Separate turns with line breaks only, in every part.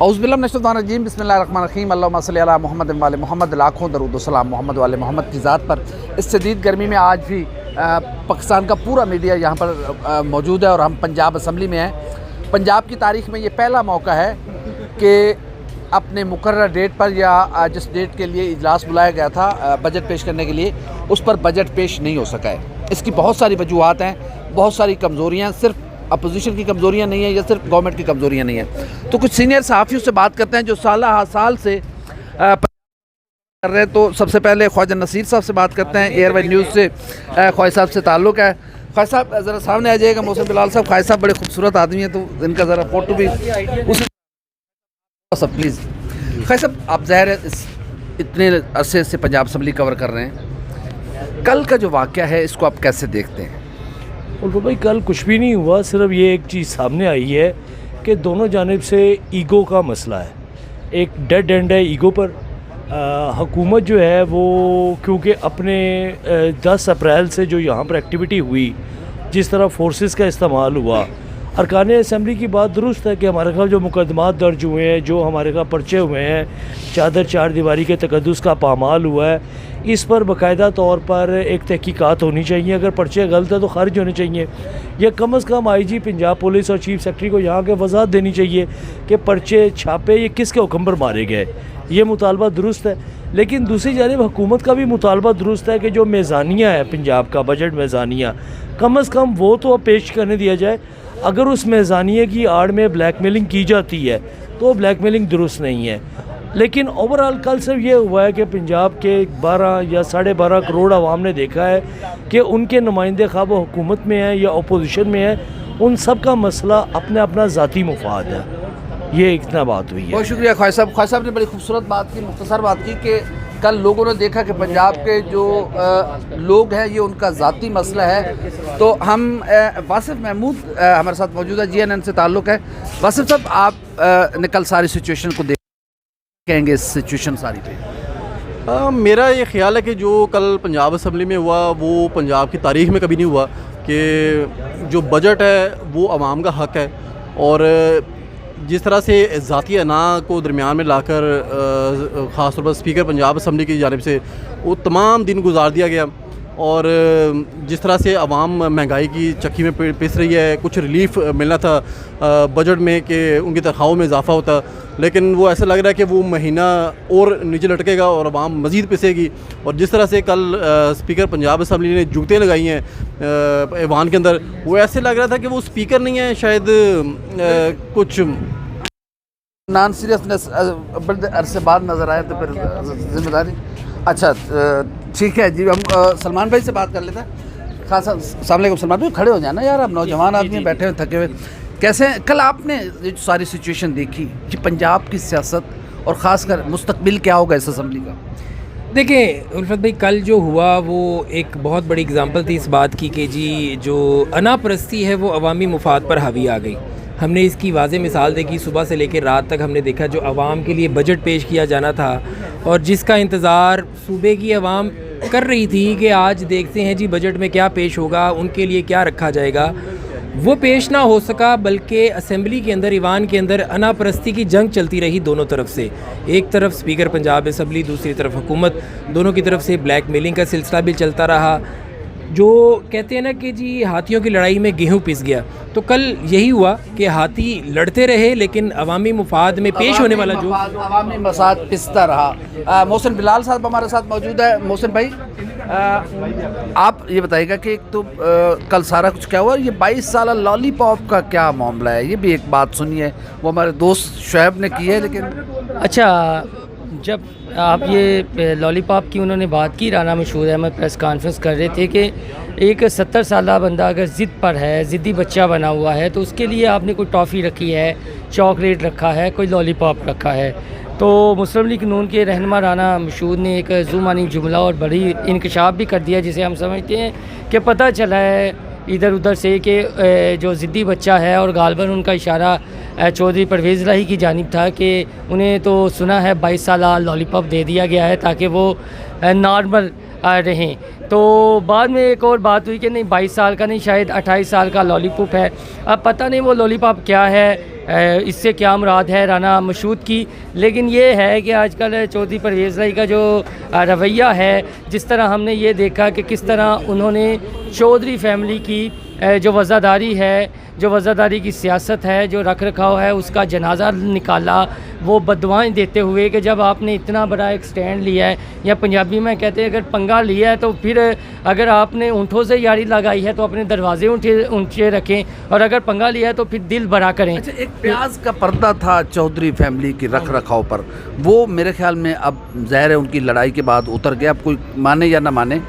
اعوذ باللہ من الشیطان الرجیم، بسم اللہ الرحمن الرحیم، اللہم صلی علی محمد وعلی محمد، لاکھوں درود و سلام محمد وعلی محمد کی ذات پر۔ اس شدید گرمی میں آج بھی پاکستان کا پورا میڈیا یہاں پر موجود ہے اور ہم پنجاب اسمبلی میں ہیں۔ پنجاب کی تاریخ میں یہ پہلا موقع ہے کہ اپنے مقررہ ڈیٹ پر یا جس ڈیٹ کے لیے اجلاس بلایا گیا تھا بجٹ پیش کرنے کے لیے، اس پر بجٹ پیش نہیں ہو سکا ہے۔ اس کی بہت ساری وجوہات ہیں، بہت ساری کمزوریاں، صرف اپوزیشن کی کمزوریاں نہیں ہیں یا صرف گورنمنٹ کی کمزوریاں نہیں ہیں۔ تو کچھ سینئر صحافیوں سے بات کرتے ہیں جو سالہ سال سے کر رہے ہیں۔ تو سب سے پہلے خواجہ نصیر صاحب سے بات کرتے ہیں، ایئر وائز نیوز سے خواجہ صاحب سے تعلق ہے۔ خواجہ صاحب ذرا سامنے آ جائے گا۔ محسن بلال صاحب، خواجہ صاحب بڑے خوبصورت آدمی ہیں، تو ان کا ذرا فوٹو بھی سب پلیز۔ خواجہ صاحب، آپ ظاہر ہے اتنے عرصے سے پنجاب اسمبلی کور کر رہے ہیں، کل کا جو واقعہ ہے اس کو آپ کیسے دیکھتے ہیں؟
بھائی کل کچھ بھی نہیں ہوا، صرف یہ ایک چیز سامنے آئی ہے کہ دونوں جانب سے ایگو کا مسئلہ ہے، ایک ڈیڈ اینڈ ہے ایگو پر۔ حکومت جو ہے وہ کیونکہ اپنے 10 اپریل سے جو یہاں پر ایکٹیویٹی ہوئی، جس طرح فورسز کا استعمال ہوا، ارکان اسمبلی کی بات درست ہے کہ ہمارے خلاف جو مقدمات درج ہوئے ہیں، جو ہمارے خلاف پرچے ہوئے ہیں، چار دیواری کے تقدس کا پامال ہوا ہے، اس پر باقاعدہ طور پر ایک تحقیقات ہونی چاہیے۔ اگر پرچے غلط ہے تو خارج ہونے چاہیے، یا کم از کم آئی جی پنجاب پولیس اور چیف سیکرٹری کو یہاں کے وضاحت دینی چاہیے کہ پرچے چھاپے یہ کس کے حکم پر مارے گئے۔ یہ مطالبہ درست ہے، لیکن دوسری جانب حکومت کا بھی مطالبہ درست ہے کہ جو میزانیہ ہے پنجاب کا بجٹ میزانیہ، کم از کم وہ تو پیش کرنے دیا جائے۔ اگر اس میزانیے کی آڑ میں بلیک میلنگ کی جاتی ہے تو بلیک میلنگ درست نہیں ہے۔ لیکن اوورآل کل صرف یہ ہوا ہے کہ پنجاب کے 12 یا 12.5 کروڑ عوام نے دیکھا ہے کہ ان کے نمائندے خواہ وہ حکومت میں ہیں یا اپوزیشن میں ہیں، ان سب کا مسئلہ اپنا اپنا ذاتی مفاد ہے۔ یہ اتنا بات ہوئی ہے۔
بہت شکریہ خواجہ صاحب۔ خواجہ صاحب نے بڑی خوبصورت بات کی، مختصر بات کی کہ کل لوگوں نے دیکھا کہ پنجاب کے جو لوگ ہیں یہ ان کا ذاتی مسئلہ ہے۔ تو ہم واصف محمود ہمارے ساتھ موجود ہے، GNN سے تعلق ہے۔ واصف صاحب، آپ نے کل ساری سچویشن کو کہیں گے، اس سچویشن ساری پہ؟
میرا یہ خیال ہے کہ جو کل پنجاب اسمبلی میں ہوا وہ پنجاب کی تاریخ میں کبھی نہیں ہوا، کہ جو بجٹ ہے وہ عوام کا حق ہے، اور جس طرح سے ذاتی انا کو درمیان میں لا کر خاص طور پر اسپیکر پنجاب اسمبلی کی جانب سے وہ تمام دن گزار دیا گیا، اور جس طرح سے عوام مہنگائی کی چکی میں پس رہی ہے، کچھ ریلیف ملنا تھا بجٹ میں کہ ان کی تنخواہوں میں اضافہ ہوتا، لیکن وہ ایسا لگ رہا ہے کہ وہ مہینہ اور نیچے لٹکے گا اور عوام مزید پسے گی۔ اور جس طرح سے کل اسپیکر پنجاب اسمبلی نے جوتیں لگائی ہیں ایوان کے اندر، وہ ایسے لگ رہا تھا کہ وہ اسپیکر نہیں ہیں، شاید کچھ
نان سیریسنس بڑے عرصے بعد نظر آئے، تو پھر ذمہ داری۔ اچھا ٹھیک ہے جی، ہم سلمان بھائی سے بات کر لیتے ہیں۔ خاص السلام علیکم سلمان بھائی، کھڑے ہو جانا یار، آپ نوجوان آدمی ہیں، بیٹھے ہوئے تھکے ہوئے۔ کیسے کل آپ نے یہ ساری سچویشن دیکھی کہ پنجاب کی سیاست اور خاص کر مستقبل کیا ہوگا اس اسمبلی کا؟
دیکھیں الفت بھائی، کل جو ہوا وہ ایک بہت بڑی اگزامپل تھی اس بات کی کہ جی جو انا پرستی ہے وہ عوامی مفاد پر حاوی آ گئی۔ ہم نے اس کی واضح مثال دیکھی، صبح سے لے کے رات تک ہم نے دیکھا جو عوام کے لیے بجٹ پیش کیا جانا تھا اور جس کا انتظار صوبے کی عوام کر رہی تھی کہ آج دیکھتے ہیں جی بجٹ میں کیا پیش ہوگا، ان کے لیے کیا رکھا جائے گا، وہ پیش نہ ہو سکا، بلکہ اسمبلی کے اندر ایوان کے اندر انا پرستی کی جنگ چلتی رہی دونوں طرف سے۔ ایک طرف اسپیکر پنجاب اسمبلی، دوسری طرف حکومت، دونوں کی طرف سے بلیک میلنگ کا سلسلہ بھی چلتا رہا۔ جو کہتے ہیں نا کہ جی ہاتھیوں کی لڑائی میں گیہوں پس گیا، تو کل یہی ہوا کہ ہاتھی لڑتے رہے لیکن عوامی مفاد میں پیش ہونے والا جو
عوامی مفاد پستا رہا۔ محسن بلال صاحب ہمارے ساتھ موجود ہے۔ محسن بھائی، آپ یہ بتائیے گا کہ ایک تو کل سارا کچھ کیا ہوا، یہ 22 سالہ لالی پاپ کا کیا معاملہ ہے؟ یہ بھی ایک بات سنی ہے، وہ ہمارے دوست شعیب نے کی ہے، لیکن
اچھا جب آپ یہ لالی پاپ کی انہوں نے بات کی، رانا مشہور احمد پریس کانفرنس کر رہے تھے کہ ایک 70 سالہ بندہ اگر ضد پر ہے، ضدی بچہ بنا ہوا ہے، تو اس کے لیے آپ نے کوئی ٹافی رکھی ہے، چاکلیٹ رکھا ہے، کوئی لالی پاپ رکھا ہے۔ تو مسلم لیگ نون کے رہنما رانا مشہور نے ایک زمانی جملہ اور بڑی انکشاف بھی کر دیا، جسے ہم سمجھتے ہیں کہ پتہ چلا ہے ادھر ادھر سے کہ جو ضدی بچہ ہے، اور غالباً ان کا اشارہ چودھری پرویز الہی کی جانب تھا کہ انہیں تو سنا ہے 22 سالہ لالی پاپ دے دیا گیا ہے تاکہ وہ نارمل रहें। तो बाद में एक और बात हुई कि नहीं 22 साल का नहीं, शायद 28 साल का लॉलीपॉप है। अब पता नहीं वो लॉलीपॉप क्या है, इससे क्या मुराद है राना मशहूद की। लेकिन ये है कि आजकल चौधरी परवेज़ लाई का जो रवैया है, जिस तरह हमने ये देखा कि किस तरह उन्होंने चौधरी फैमिली की जो वज़ादारी है, जो वज़ादारी की सियासत है, जो रख रखाव है, उसका जनाजा निकाला, वो बददुआएं देते हुए कि जब आपने इतना बड़ा एक स्टैंड लिया है, या पंजाबी में कहते हैं अगर पंगा लिया है तो फिर अगर आपने ऊँटों से यारी लगाई है तो अपने दरवाजे ऊँचे रखें, और अगर पंगा लिया है तो फिर दिल बड़ा करें।
अच्छा, एक प्याज का पर्दा था चौधरी फैमिली की रख रखाव पर, वो मेरे ख्याल में अब ज़ाहिर है उनकी लड़ाई के बाद उतर गया, अब कोई माने या ना माने।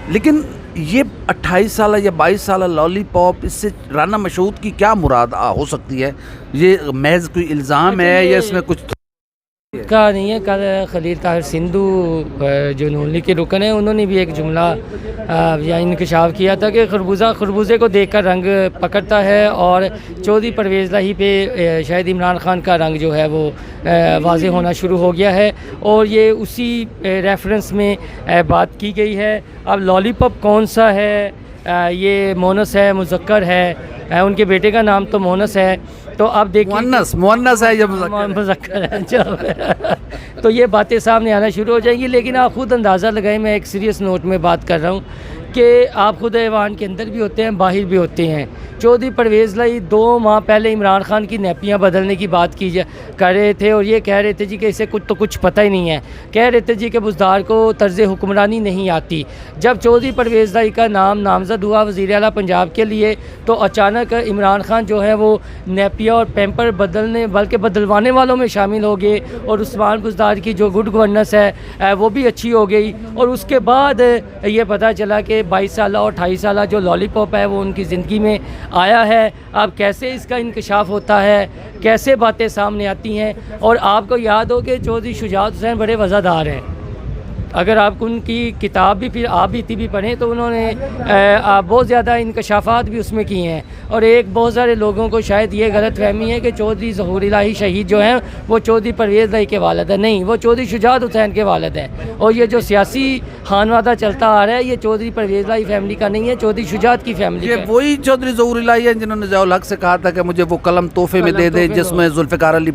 लेकिन ये 28 साल या 22 साल लॉलीपॉप, इससे राना मशहूद की क्या मुराद हो सकती है? ये महज कोई इल्ज़ाम है या इसमें कुछ
का नहीं है? कल खलील ताहिर सिंधु जो नून लीग के रुकन हैं, उन्होंने भी एक जुमला या इंकशाफ किया था कि खरबूजे को देखकर रंग पकड़ता है, और चौधरी परवेज़ लाई पे शायद इमरान खान का रंग जो है वो वाज़े होना शुरू हो गया है, और ये उसी रेफरेंस में बात की गई है। अब लॉलीपॉप कौन सा है? ये मोनस है, मुज़क्कर है, उनके बेटे का नाम तो मोनस है। तो अब देखिए
मुअन्नस है या
मुज़क्कर है तो ये बातें सामने आना शुरू हो जाएंगी। लेकिन आप ख़ुद अंदाज़ा लगाएं, मैं एक सीरियस नोट में बात कर रहा हूँ कि आप खुद ऐवान के अंदर भी होते हैं, बाहर भी होते हैं। चौधरी परवेज़ लाई 2 माह पहले इमरान खान की नैपियाँ बदलने की बात कर रहे थे, और ये कह रहे थे जी कि इसे कुछ पता ही नहीं है। कह रहे थे जी कि बुज़दार को तर्ज़ हुक्मरानी नहीं आती। जब चौधरी परवेज़ लाई का नाम नामज़द हुआ वज़ीर आला पंजाब के लिए, तो अचानक इमरान खान जो है वो नैपिया और पैम्पर बदलने बल्कि बदलवाने वालों में शामिल हो गए, और उस्मान बुज़दार की जो गुड गवर्नेंस है वो भी अच्छी हो गई। और उसके बाद ये पता चला कि 22 साल और 28 साल जो लॉलीपॉप है वो उनकी ज़िंदगी में आया है। अब कैसे इसका इंकशाफ होता है, कैसे बातें सामने आती हैं। और आपको याद हो कि चौधरी शुजात हुसैन बड़े वज़ादार हैं। अगर आप उनकी किताब भी फिर आप बीती भी पढ़ें तो उन्होंने बहुत ज़्यादा इंकशाफात भी उसमें किए हैं। और एक बहुत सारे लोगों को शायद ये गलत फहमी है कि चौधरी ज़हूर इलाही शहीद जो हैं वो चौधरी परवेज़ लाई के वालिद है। नहीं, वो चौधरी शुजात हुसैन के वालिद हैं। और ये जो सियासी खानवादा चलता आ रहा है ये चौधरी परवेज़ लाई फैमिली का नहीं है, चौधरी शुजात की फैमिली
ये
का।
वही चौधरी ज़हूर इलाही हैं जिन्होंने ज़ियाउल हक से कहा था कि मुझे वो कलम तोहफे में दे दे जिसमें जुल्फ़िकार अली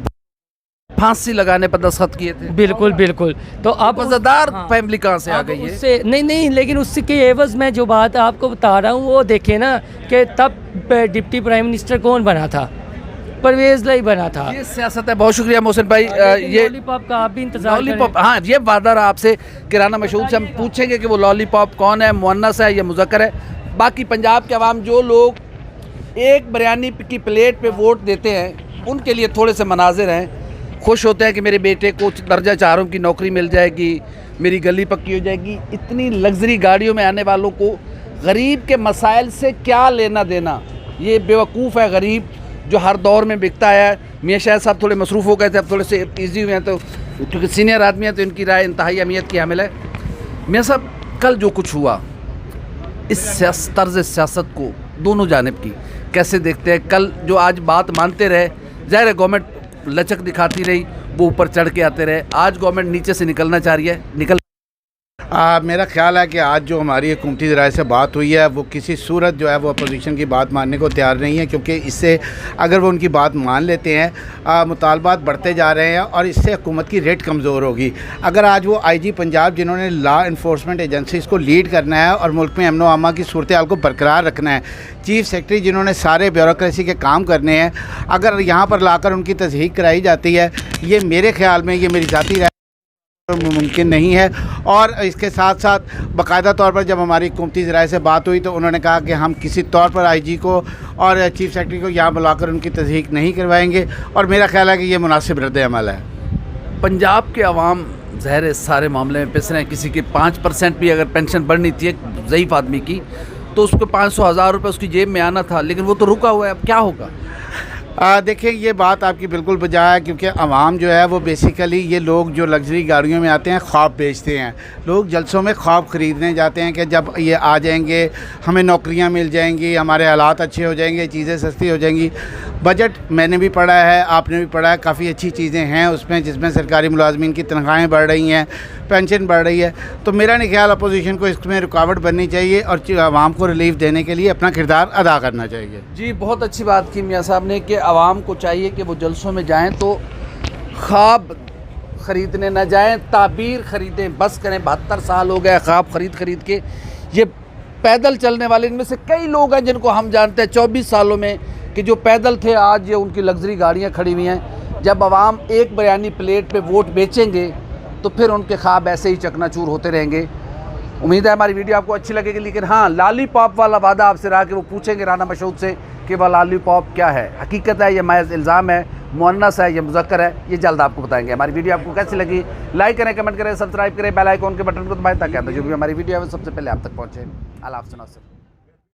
फांसी लगाने पर दस्तखत किए थे।
बिल्कुल बिल्कुल। तो आप
वज़ादार फैमिली कहाँ से आ गई है?
उससे नहीं, लेकिन उसके एवज़ में जो बात आपको बता रहा हूँ वो देखें ना कि तब डिप्टी प्राइम मिनिस्टर कौन बना था? परवेज़ लाई बना था।
ये सियासत है। बहुत शुक्रिया मोहसिन भाई। ये
लॉलीपॉप का आप भी इंतजार
लॉलीपॉप, हाँ, ये वादा रहा आपसे कि राना मशहूद से हम पूछेंगे कि वो लॉलीपॉप कौन है, मुअन्नस है या मुज़क्कर है। बाकी पंजाब के अवाम जो लोग एक बिरयानी की प्लेट पे वोट देते हैं उनके लिए थोड़े से मनाजिर हैं। खुश होते हैं कि मेरे बेटे को दर्जा 4 की नौकरी मिल जाएगी, मेरी गली पक्की हो जाएगी। इतनी लग्जरी गाड़ियों में आने वालों को गरीब के मसाइल से क्या लेना देना? ये बेवकूफ़ है गरीब जो हर दौर में बिकता है। मियाँ शायद साहब थोड़े मसरूफ़ हो गए थे, अब थोड़े से ईजी हुए हैं, तो क्योंकि सीनियर आदमी हैं तो इनकी राय इंतहाई अहमियत की हामिल है। मियाँ साहब, कल जो कुछ हुआ इस तर्ज़ सियासत को दोनों जानिब की कैसे देखते हैं? कल जो आज बात मानते रहे, ज़ाहिर है गवर्नमेंट लचक दिखाती रही, वो ऊपर चढ़ के आते रहे। आज गवर्नमेंट नीचे से निकलना चाह रही है,
मेरा ख्याल है कि आज जो हमारी हुकूमती ज़राए से बात हुई है वो किसी सूरत जो है वो अपोजिशन की बात मानने को तैयार नहीं है, क्योंकि इससे अगर वो उनकी बात मान लेते हैं मुतालबात बढ़ते जा रहे हैं और इससे हुकूमत की रेट कमज़ोर होगी। अगर आज वो IG पंजाब जिन्होंने लॉ इन्फोर्समेंट एजेंसीज़ को लीड करना है और मुल्क में अमन व अमा की सूरत हाल को बरकरार रखना है, चीफ़ सेक्रेटरी जिन्होंने सारे ब्यूरोक्रेसी के काम करने हैं, अगर यहाँ पर लाकर उनकी तस्दीक कराई जाती है, ये मेरे ख़्याल में, ये मेरी ज़ाती राय मुमकिन नहीं है। और इसके साथ साथ बाकायदा तौर पर जब हमारी हुकूमती ज़राए से बात हुई तो उन्होंने कहा कि हम किसी तौर पर IG को और चीफ़ सेक्रेटरी को यहाँ बुलाकर उनकी तस्दीक नहीं करवाएंगे, और मेरा ख्याल है कि ये मुनासिब रद्द-ए-अमल है।
पंजाब के अवाम ज़ाहिर है सारे मामले में पिस रहे हैं। किसी की 5% भी अगर पेंशन बढ़नी थी एक ज़ईफ़ आदमी की तो उसको 500,000 रुपये उसकी जेब में आना था, लेकिन वो तो रुका हुआ है। अब क्या होगा?
देखिए, ये बात आपकी बिल्कुल बजा है, क्योंकि अवाम जो है वो बेसिकली ये लोग जो लग्जरी गाड़ियों में आते हैं ख्वाब बेचते हैं। लोग जलसों में ख्वाब ख़रीदने जाते हैं कि जब ये आ जाएंगे हमें नौकरियां मिल जाएंगी, हमारे हालात अच्छे हो जाएंगे, चीज़ें सस्ती हो जाएंगी। बजट मैंने भी पढ़ा है, आपने भी पढ़ा है, काफ़ी अच्छी चीज़ें हैं उसमें, जिसमें सरकारी मुलाजमीन की तनख्वाहें बढ़ रही हैं, पेंशन बढ़ रही है। तो मेरा नहीं ख्याल अपोजिशन को इसमें रुकावट बननी चाहिए और आवाम को रिलीफ देने के लिए अपना किरदार अदा करना चाहिए।
जी, बहुत अच्छी बात की मियाँ साहब ने कि आवाम को चाहिए कि वो जलसों में जाएँ तो ख्वाब ख़रीदने न जाएं, ताबीर ख़रीदें, बस करें। 72 साल हो गए ख्वाब ख़रीद के। ये पैदल चलने वाले इनमें से कई लोग हैं जिनको हम जानते हैं 24 सालों में कि जो पैदल थे आज ये उनकी लग्जरी गाड़ियां खड़ी हुई हैं। जब आवाम एक बिरयानी प्लेट पे वोट बेचेंगे तो फिर उनके ख्वाब ऐसे ही चकनाचूर होते रहेंगे। उम्मीद है हमारी वीडियो आपको अच्छी लगेगी, लेकिन हाँ, लॉलीपॉप वाला वादा आपसे रहा कि वो पूछेंगे राना मशहूद से कि वह लॉलीपॉप क्या है, हकीकत है या महज इल्ज़ाम है, मुअन्नस है या मुज़क्कर है, ये जल्द आपको बताएंगे। हमारी वीडियो आपको कैसी लगी लाइक करें, कमेंट करें, सब्सक्राइब करें, बेल आइकॉन के बटन को दबाएं ताकि जो भी हमारी वीडियो है वो सबसे पहले आप तक पहुँचे। अल्लाह हाफ़िज़।